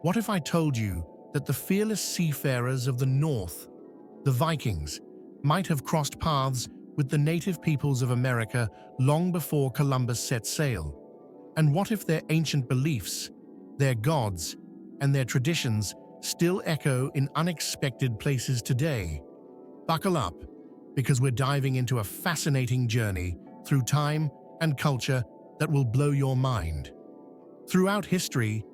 What if I told you that the fearless seafarers of the North, the Vikings, might have crossed paths with the native peoples of America long before Columbus set sail? And what if their ancient beliefs, their gods, and their traditions still echo in unexpected places today? Buckle up, because we're diving into a fascinating journey through time and culture that will blow your mind. Throughout history,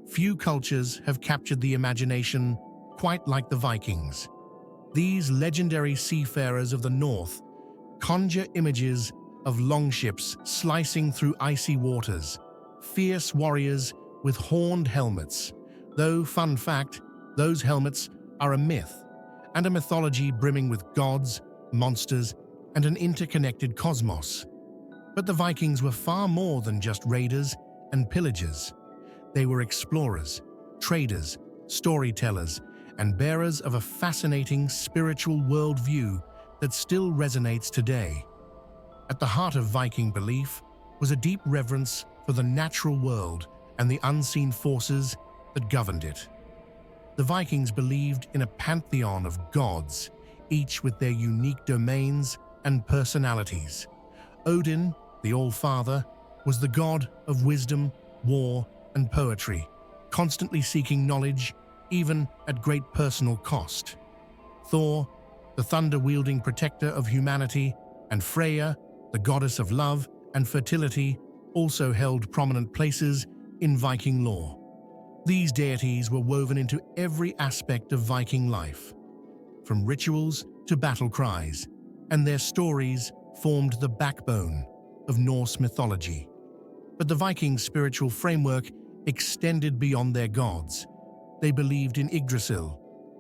few cultures have captured the imagination quite like the Vikings. These legendary seafarers of the North conjure images of longships slicing through icy waters, fierce warriors with horned helmets. Though, fun fact, those helmets are a myth, and a mythology brimming with gods, monsters, and an interconnected cosmos. But the Vikings were far more than just raiders and pillagers. They were explorers, traders, storytellers, and bearers of a fascinating spiritual worldview that still resonates today. At the heart of Viking belief was a deep reverence for the natural world and the unseen forces that governed it. The Vikings believed in a pantheon of gods, each with their unique domains and personalities. Odin, the All-Father, was the god of wisdom, war, and poetry, constantly seeking knowledge, even at great personal cost. Thor, the thunder-wielding protector of humanity, and Freya, the goddess of love and fertility, also held prominent places in Viking lore. These deities were woven into every aspect of Viking life, from rituals to battle cries, and their stories formed the backbone of Norse mythology. But the Vikings' spiritual framework extended beyond their gods. They believed in Yggdrasil,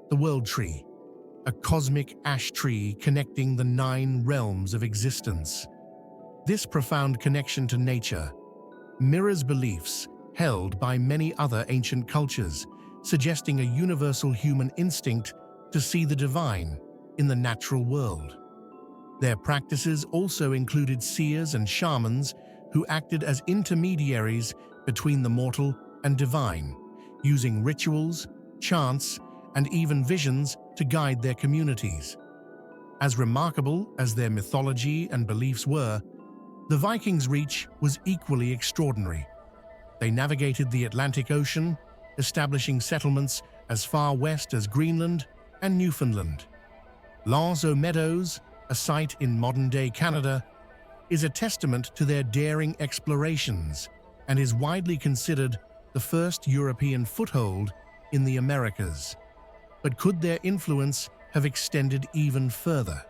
the World Tree, a cosmic ash tree connecting the 9 realms of existence. This profound connection to nature mirrors beliefs held by many other ancient cultures, suggesting a universal human instinct to see the divine in the natural world. Their practices also included seers and shamans who acted as intermediaries between the mortal and divine, using rituals, chants, and even visions to guide their communities. As remarkable as their mythology and beliefs were, the Vikings' reach was equally extraordinary. They navigated the Atlantic Ocean, establishing settlements as far west as Greenland and Newfoundland. Les aux Meadows, a site in modern-day Canada, is a testament to their daring explorations and is widely considered the first European foothold in the Americas. But could their influence have extended even further?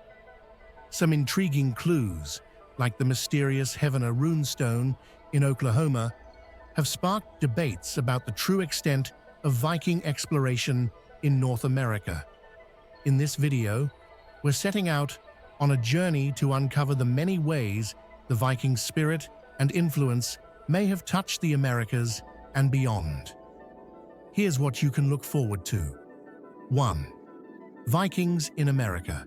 Some intriguing clues, like the mysterious Heavener runestone in Oklahoma, have sparked debates about the true extent of Viking exploration in North America. In this video, we're setting out on a journey to uncover the many ways the Viking spirit and influence may have touched the Americas and beyond. Here's what you can look forward to. 1. Vikings in America.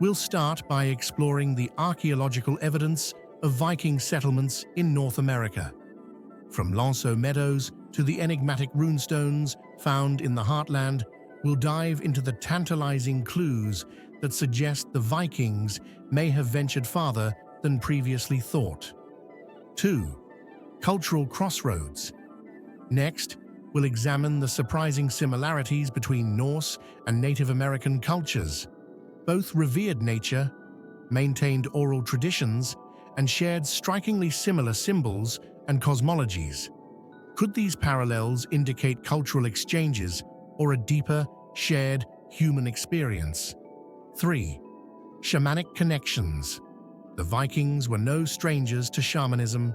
We'll start by exploring the archaeological evidence of Viking settlements in North America. From Les aux Meadows to the enigmatic runestones found in the heartland, we'll dive into the tantalizing clues that suggest the Vikings may have ventured farther than previously thought. 2. Cultural crossroads. Next, we'll examine the surprising similarities between Norse and Native American cultures. Both revered nature, maintained oral traditions, and shared strikingly similar symbols and cosmologies. Could these parallels indicate cultural exchanges or a deeper, shared human experience? 3. Shamanic connections. The Vikings were no strangers to shamanism.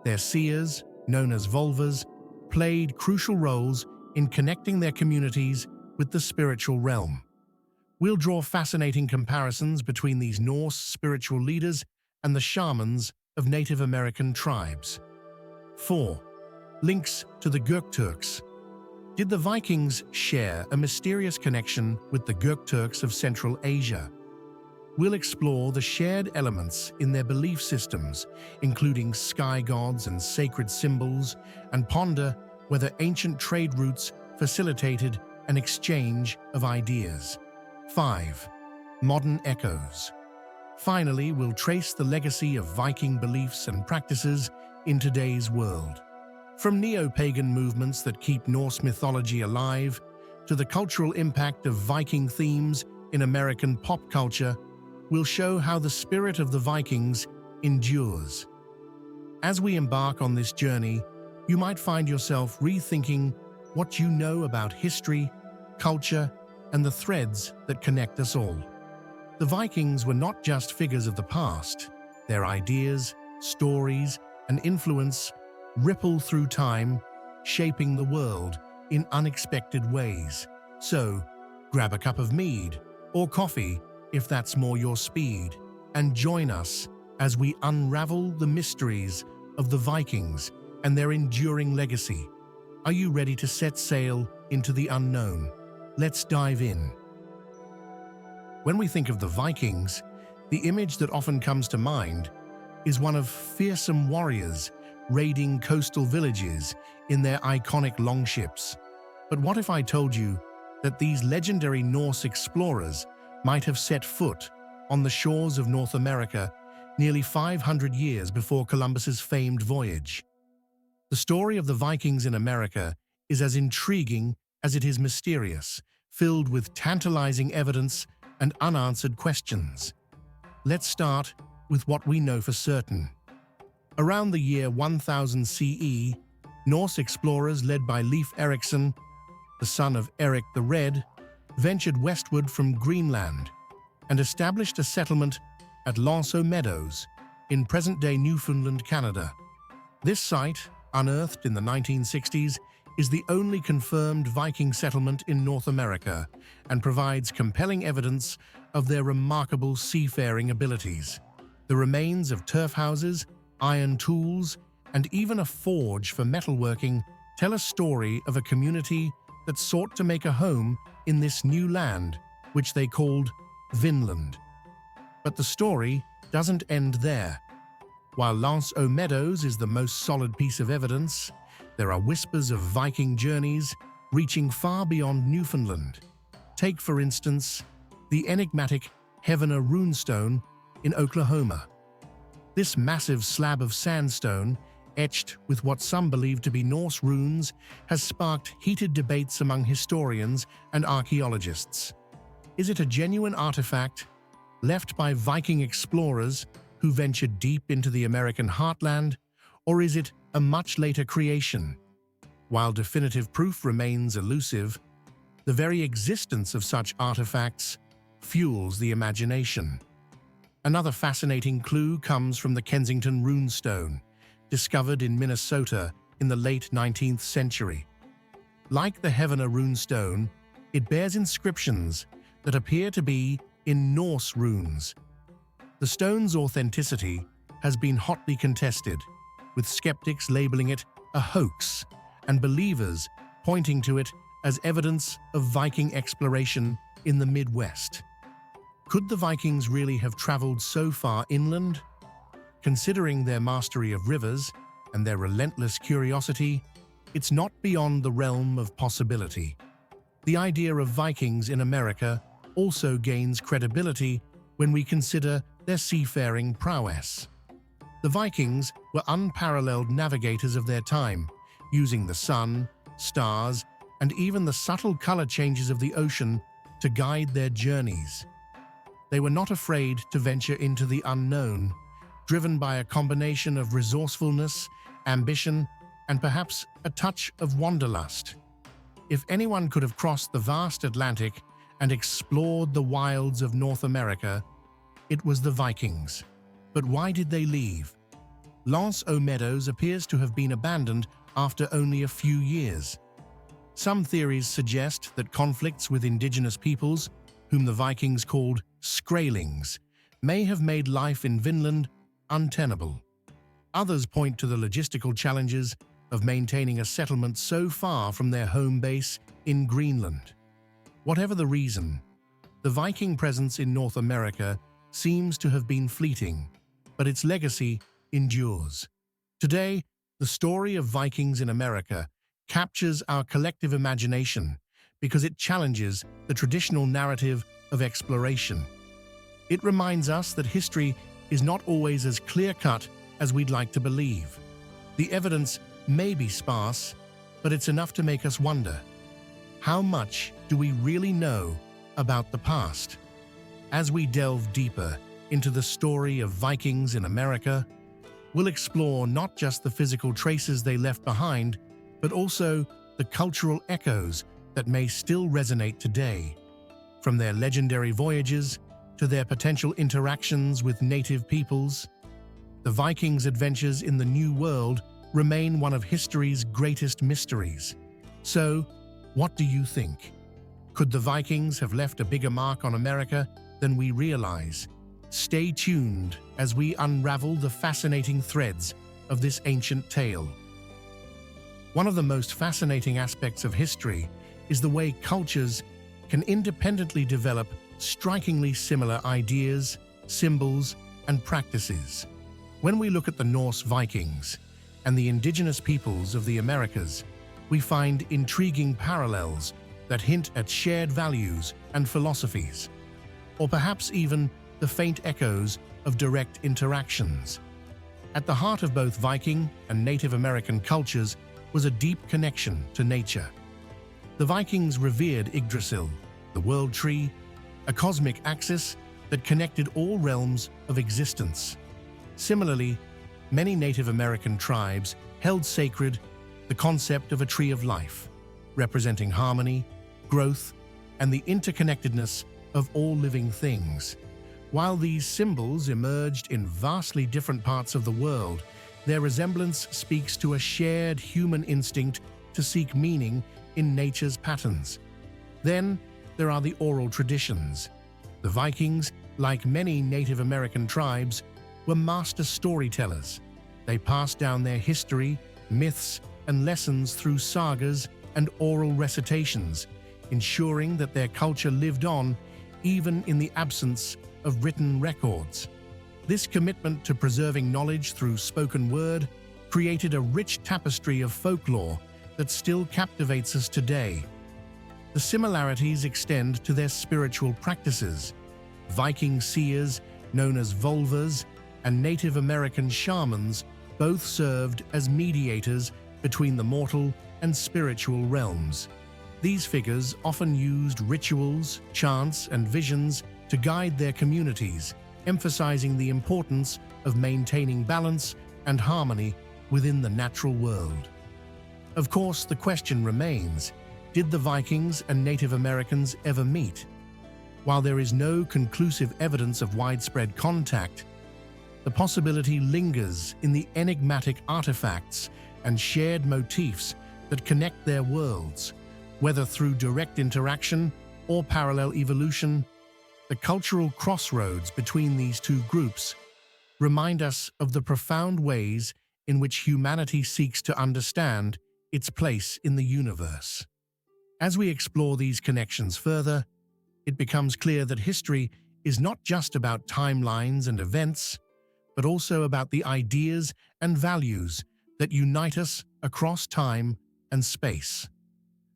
Their seers, known as vulvas, played crucial roles in connecting their communities with the spiritual realm. We'll draw fascinating comparisons between these Norse spiritual leaders and the shamans of Native American tribes. 4. Links to the Gokturks. Did the Vikings share a mysterious connection with the Gokturks of Central Asia? We'll explore the shared elements in their belief systems, including sky gods and sacred symbols, and ponder whether ancient trade routes facilitated an exchange of ideas. 5. Modern echoes. Finally, we'll trace the legacy of Viking beliefs and practices in today's world. From neo-pagan movements that keep Norse mythology alive, to the cultural impact of Viking themes in American pop culture, we'll show how the spirit of the Vikings endures. As we embark on this journey, you might find yourself rethinking what you know about history, culture, and the threads that connect us all. The Vikings were not just figures of the past. Their ideas, stories, and influence ripple through time, shaping the world in unexpected ways. So, grab a cup of mead or coffee if that's more your speed, and join us as we unravel the mysteries of the Vikings and their enduring legacy. Are you ready to set sail into the unknown? Let's dive in. When we think of the Vikings, the image that often comes to mind is one of fearsome warriors raiding coastal villages in their iconic longships. But what if I told you that these legendary Norse explorers might have set foot on the shores of North America nearly 500 years before Columbus's famed voyage? The story of the Vikings in America is as intriguing as it is mysterious, filled with tantalizing evidence and unanswered questions. Let's start with what we know for certain. Around the year 1000 CE, Norse explorers led by Leif Erikson, the son of Eric the Red, ventured westward from Greenland and established a settlement at L'Anse Meadows in present-day Newfoundland, Canada. This site, unearthed in the 1960s, is the only confirmed Viking settlement in North America and provides compelling evidence of their remarkable seafaring abilities. The remains of turf houses, iron tools, and even a forge for metalworking tell a story of a community that sought to make a home in this new land, which they called Vinland. But the story doesn't end there. While L'Anse aux Meadows is the most solid piece of evidence, there are whispers of Viking journeys reaching far beyond Newfoundland. Take, for instance, the enigmatic Heavener runestone in Oklahoma. This massive slab of sandstone, etched with what some believe to be Norse runes, has sparked heated debates among historians and archaeologists. Is it a genuine artifact left by Viking explorers who ventured deep into the American heartland, or is it a much later creation? While definitive proof remains elusive, the very existence of such artifacts fuels the imagination. Another fascinating clue comes from the Kensington runestone, discovered in Minnesota in the late 19th century. Like the Heavener runestone, it bears inscriptions that appear to be in Norse runes. The stone's authenticity has been hotly contested, with skeptics labeling it a hoax and believers pointing to it as evidence of Viking exploration in the Midwest. Could the Vikings really have traveled so far inland? Considering their mastery of rivers and their relentless curiosity, it's not beyond the realm of possibility. The idea of Vikings in America also gains credibility when we consider their seafaring prowess. The Vikings were unparalleled navigators of their time, using the sun, stars, and even the subtle color changes of the ocean to guide their journeys. They were not afraid to venture into the unknown, driven by a combination of resourcefulness, ambition, and perhaps a touch of wanderlust. If anyone could have crossed the vast Atlantic and explored the wilds of North America, it was the Vikings. But why did they leave? L'Anse aux Meadows appears to have been abandoned after only a few years. Some theories suggest that conflicts with indigenous peoples, whom the Vikings called Skraelings, may have made life in Vinland untenable. Others point to the logistical challenges of maintaining a settlement so far from their home base in Greenland. Whatever the reason, the Viking presence in North America seems to have been fleeting, but its legacy endures. Today, the story of Vikings in America captures our collective imagination because it challenges the traditional narrative of exploration. It reminds us that history is not always as clear-cut as we'd like to believe. The evidence may be sparse, but it's enough to make us wonder, how much do we really know about the past? As we delve deeper into the story of Vikings in America, we'll explore not just the physical traces they left behind, but also the cultural echoes that may still resonate today. From their legendary voyages to their potential interactions with native peoples, the Vikings' adventures in the New World remain one of history's greatest mysteries. So, what do you think? Could the Vikings have left a bigger mark on America than we realize? Stay tuned as we unravel the fascinating threads of this ancient tale. One of the most fascinating aspects of history is the way cultures can independently develop strikingly similar ideas, symbols, and practices. When we look at the Norse Vikings and the indigenous peoples of the Americas, we find intriguing parallels that hint at shared values and philosophies, or perhaps even the faint echoes of direct interactions. At the heart of both Viking and Native American cultures was a deep connection to nature. The Vikings revered Yggdrasil, the world tree, a cosmic axis that connected all realms of existence. Similarly, many Native American tribes held sacred the concept of a tree of life, representing harmony, growth, and the interconnectedness of all living things. While these symbols emerged in vastly different parts of the world, their resemblance speaks to a shared human instinct to seek meaning in nature's patterns. Then, there are the oral traditions. The Vikings, like many Native American tribes, were master storytellers. They passed down their history, myths, and lessons through sagas and oral recitations, ensuring that their culture lived on even in the absence of written records. This commitment to preserving knowledge through spoken word created a rich tapestry of folklore that still captivates us today. The similarities extend to their spiritual practices. Viking seers, known as vulvas, and Native American shamans both served as mediators between the mortal and spiritual realms. These figures often used rituals, chants, and visions to guide their communities, emphasizing the importance of maintaining balance and harmony within the natural world. Of course, the question remains, did the Vikings and Native Americans ever meet? While there is no conclusive evidence of widespread contact, the possibility lingers in the enigmatic artifacts and shared motifs that connect their worlds. Whether through direct interaction or parallel evolution, the cultural crossroads between these two groups remind us of the profound ways in which humanity seeks to understand its place in the universe. As we explore these connections further, it becomes clear that history is not just about timelines and events, but also about the ideas and values that unite us across time and space.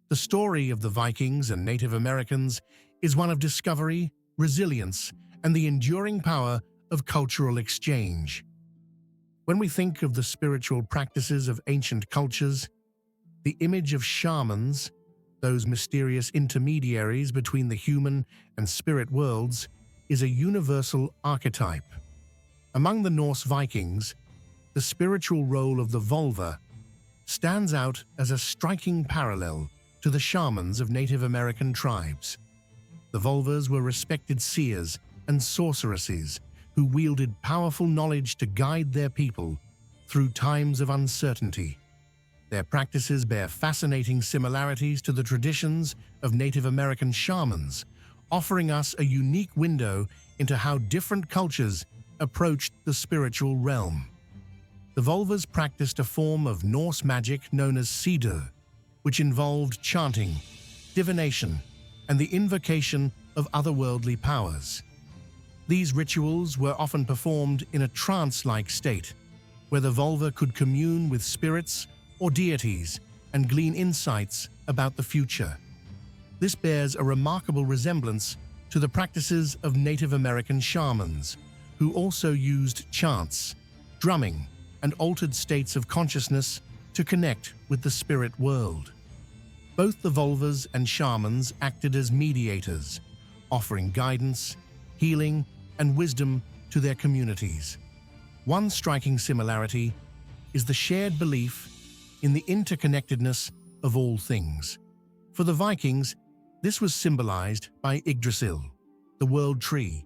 The story of the Vikings and Native Americans is one of discovery, resilience, and the enduring power of cultural exchange. When we think of the spiritual practices of ancient cultures, the image of shamans, those mysterious intermediaries between the human and spirit worlds, is a universal archetype. Among the Norse Vikings, the spiritual role of the vulva stands out as a striking parallel to the shamans of Native American tribes. The vulvas were respected seers and sorceresses who wielded powerful knowledge to guide their people through times of uncertainty. Their practices bear fascinating similarities to the traditions of Native American shamans, offering us a unique window into how different cultures approached the spiritual realm. The vulvas practiced a form of Norse magic known as sidur, which involved chanting, divination, and the invocation of otherworldly powers. These rituals were often performed in a trance-like state, where the vulva could commune with spirits or deities and glean insights about the future. This bears a remarkable resemblance to the practices of Native American shamans, who also used chants, drumming, and altered states of consciousness to connect with the spirit world. Both the vulvas and shamans acted as mediators, offering guidance, healing, and wisdom to their communities. One striking similarity is the shared belief in the interconnectedness of all things. For the Vikings, this was symbolized by Yggdrasil, the world tree,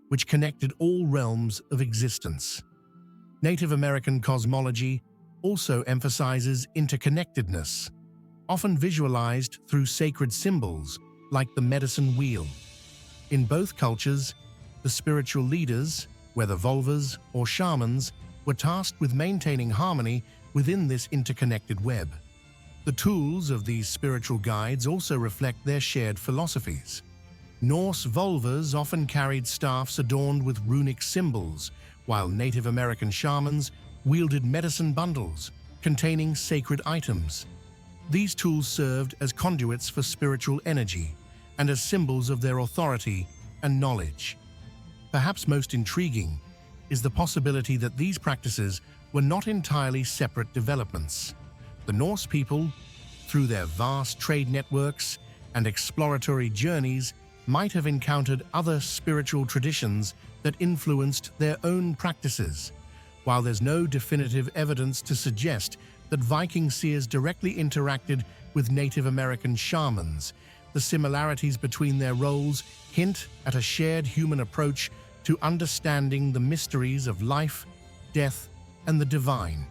which connected all realms of existence. Native American cosmology also emphasizes interconnectedness, often visualized through sacred symbols like the medicine wheel. In both cultures, the spiritual leaders, whether vulvas or shamans, were tasked with maintaining harmony within this interconnected web. The tools of these spiritual guides also reflect their shared philosophies. Norse vulvas often carried staffs adorned with runic symbols, while Native American shamans wielded medicine bundles containing sacred items. These tools served as conduits for spiritual energy and as symbols of their authority and knowledge. Perhaps most intriguing is the possibility that these practices were not entirely separate developments. The Norse people, through their vast trade networks and exploratory journeys, might have encountered other spiritual traditions that influenced their own practices. While there's no definitive evidence to suggest that Viking seers directly interacted with Native American shamans, the similarities between their roles hint at a shared human approach to understanding the mysteries of life, death, and the divine.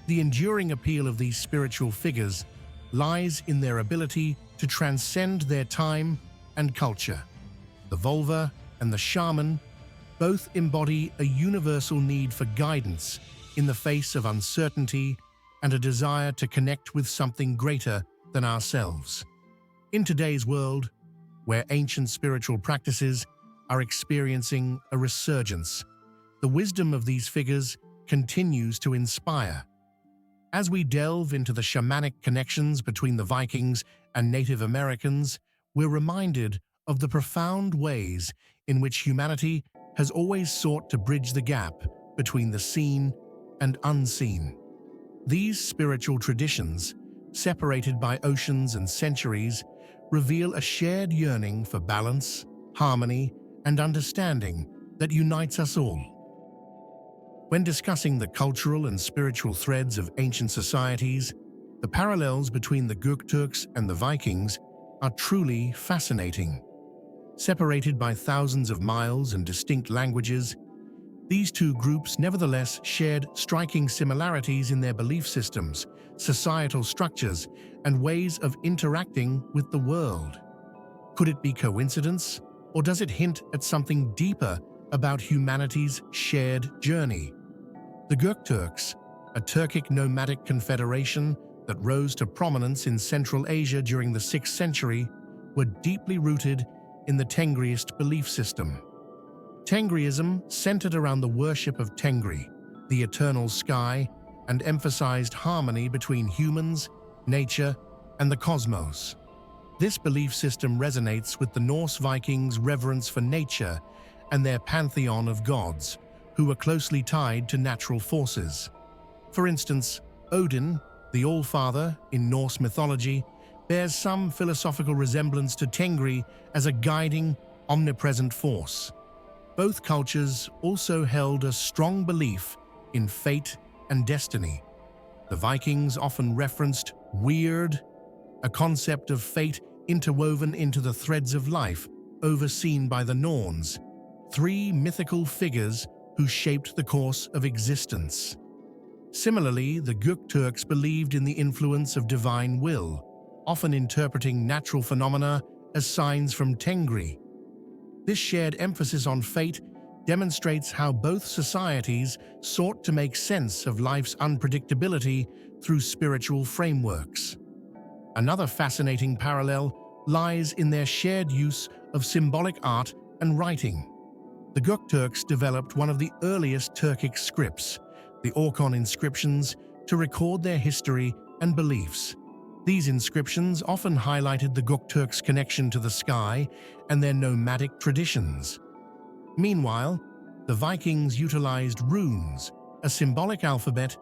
The enduring appeal of these spiritual figures lies in their ability to transcend their time and culture. The vulva and the shaman both embody a universal need for guidance in the face of uncertainty and a desire to connect with something greater than ourselves. In today's world, where ancient spiritual practices are experiencing a resurgence, the wisdom of these figures continues to inspire. As we delve into the shamanic connections between the Vikings and Native Americans, we're reminded of the profound ways in which humanity has always sought to bridge the gap between the seen and unseen. These spiritual traditions, separated by oceans and centuries, reveal a shared yearning for balance, harmony, and understanding that unites us all. When discussing the cultural and spiritual threads of ancient societies, the parallels between the Gokturks and the Vikings are truly fascinating. Separated by thousands of miles and distinct languages, these two groups nevertheless shared striking similarities in their belief systems, societal structures, and ways of interacting with the world. Could it be coincidence, or does it hint at something deeper about humanity's shared journey? The Gokturks, a Turkic nomadic confederation that rose to prominence in Central Asia during the 6th century, were deeply rooted in the Tengriist belief system. Tengriism centered around the worship of Tengri, the eternal sky, and emphasized harmony between humans, nature, and the cosmos. This belief system resonates with the Norse Vikings' reverence for nature and their pantheon of gods, who were closely tied to natural forces. For instance, Odin, the All-Father in Norse mythology, bears some philosophical resemblance to Tengri as a guiding, omnipresent force. Both cultures also held a strong belief in fate and destiny. The Vikings often referenced Weird, a concept of fate interwoven into the threads of life, overseen by the Norns, three mythical figures who shaped the course of existence. Similarly, the Gokturks believed in the influence of divine will, often interpreting natural phenomena as signs from Tengri. This shared emphasis on fate demonstrates how both societies sought to make sense of life's unpredictability through spiritual frameworks. Another fascinating parallel lies in their shared use of symbolic art and writing. The Gokturks developed one of the earliest Turkic scripts, the Orkhon inscriptions, to record their history and beliefs. These inscriptions often highlighted the Gokturks' connection to the sky and their nomadic traditions. Meanwhile, the Vikings utilized runes, a symbolic alphabet,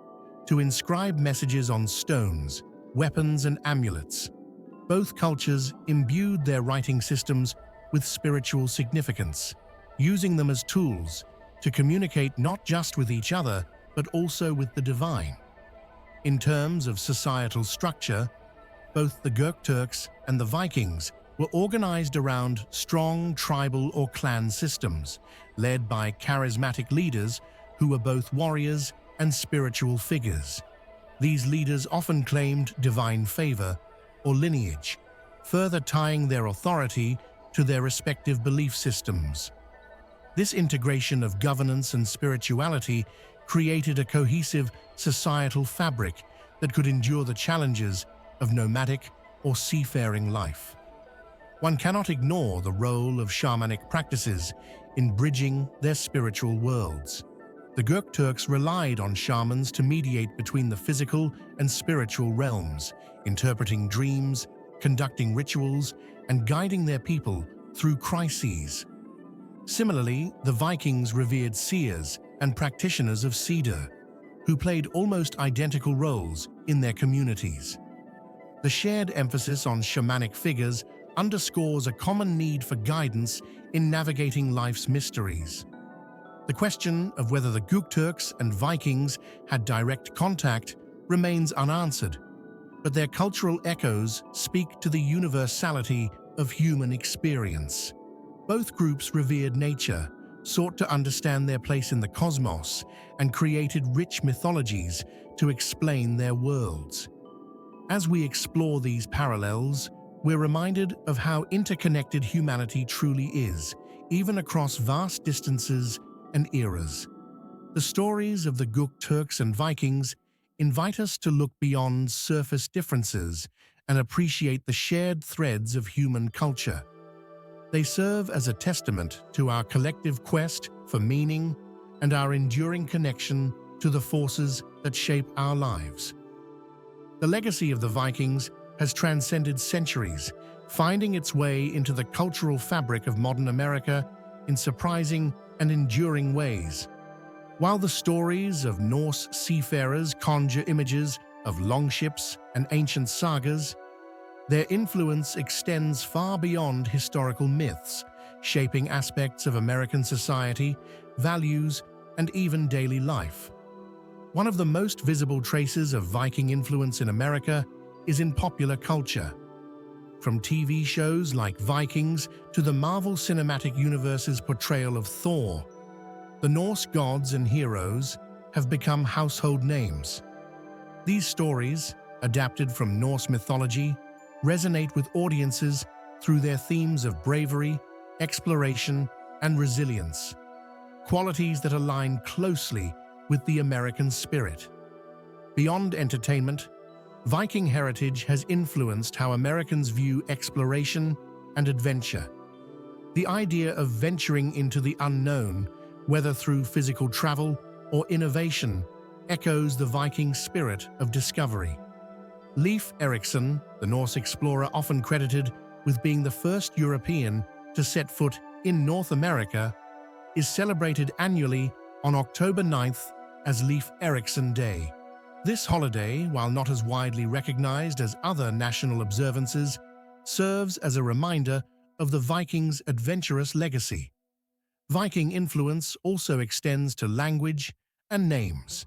to inscribe messages on stones, weapons, and amulets. Both cultures imbued their writing systems with spiritual significance, using them as tools to communicate not just with each other, but also with the divine. In terms of societal structure, both the Gokturks and the Vikings were organized around strong tribal or clan systems, led by charismatic leaders who were both warriors and spiritual figures. These leaders often claimed divine favor or lineage, further tying their authority to their respective belief systems. This integration of governance and spirituality created a cohesive societal fabric that could endure the challenges of nomadic or seafaring life. One cannot ignore the role of shamanic practices in bridging their spiritual worlds. The Gokturks relied on shamans to mediate between the physical and spiritual realms, interpreting dreams, conducting rituals, and guiding their people through crises. Similarly, the Vikings revered seers and practitioners of cedar, who played almost identical roles in their communities. The shared emphasis on shamanic figures underscores a common need for guidance in navigating life's mysteries. The question of whether the Gokturks and Vikings had direct contact remains unanswered, but their cultural echoes speak to the universality of human experience. Both groups revered nature, sought to understand their place in the cosmos, and created rich mythologies to explain their worlds. As we explore these parallels, we're reminded of how interconnected humanity truly is, even across vast distances and eras. The stories of the Gokturks and Vikings invite us to look beyond surface differences and appreciate the shared threads of human culture. They serve as a testament to our collective quest for meaning and our enduring connection to the forces that shape our lives. The legacy of the Vikings has transcended centuries, finding its way into the cultural fabric of modern America in surprising and enduring ways. While the stories of Norse seafarers conjure images of longships and ancient sagas, their influence extends far beyond historical myths, shaping aspects of American society, values, and even daily life. One of the most visible traces of Viking influence in America is in popular culture. From TV shows like Vikings to the Marvel Cinematic Universe's portrayal of Thor, the Norse gods and heroes have become household names. These stories, adapted from Norse mythology, resonate with audiences through their themes of bravery, exploration, and resilience, qualities that align closely with the American spirit. Beyond entertainment, Viking heritage has influenced how Americans view exploration and adventure. The idea of venturing into the unknown, whether through physical travel or innovation, echoes the Viking spirit of discovery. Leif Erikson, the Norse explorer often credited with being the first European to set foot in North America, is celebrated annually on October 9th as Leif Erikson Day. This holiday, while not as widely recognized as other national observances, serves as a reminder of the Vikings' adventurous legacy. Viking influence also extends to language and names.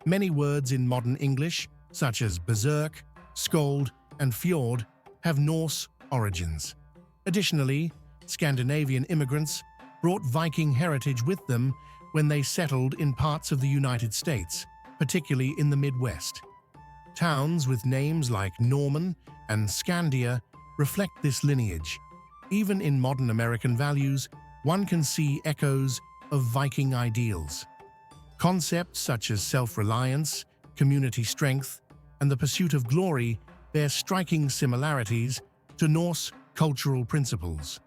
Many words in modern English, such as berserk, skald, and fjord, have Norse origins. Additionally, Scandinavian immigrants brought Viking heritage with them when they settled in parts of the United States, particularly in the Midwest. Towns with names like Norman and Scandia reflect this lineage. Even in modern American values, one can see echoes of Viking ideals. Concepts such as self-reliance, community strength, and the pursuit of glory bear striking similarities to Norse cultural principles.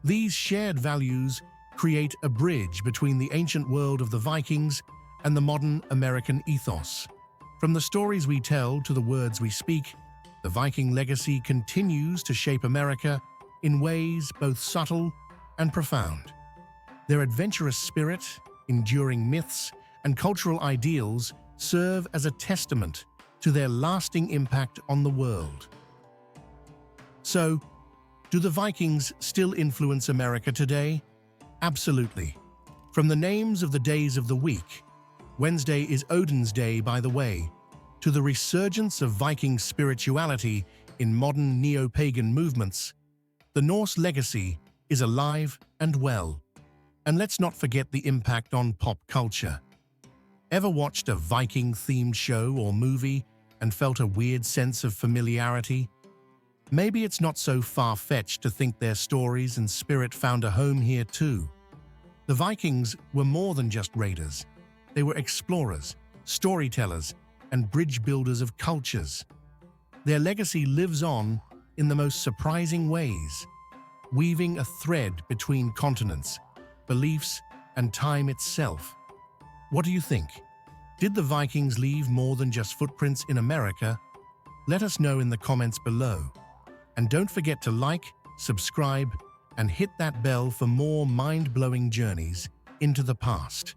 These shared values create a bridge between the ancient world of the Vikings and the modern American ethos. From the stories we tell to the words we speak, The Viking legacy continues to shape America in ways both subtle and profound. Their adventurous spirit, enduring myths, and cultural ideals serve as a testament to their lasting impact on the world. So, do the Vikings still influence America today? Absolutely. From the names of the days of the week, Wednesday is Odin's Day, by the way, to the resurgence of Viking spirituality in modern neo-pagan movements, the Norse legacy is alive and well. And let's not forget the impact on pop culture. Ever watched a Viking-themed show or movie and felt a weird sense of familiarity? Maybe it's not so far-fetched to think their stories and spirit found a home here too. The Vikings were more than just raiders. They were explorers, storytellers, and bridge builders of cultures. Their legacy lives on in the most surprising ways, weaving a thread between continents, beliefs, and time itself. What do you think? Did the Vikings leave more than just footprints in America? Let us know in the comments below. And don't forget to like, subscribe, and hit that bell for more mind-blowing journeys into the past.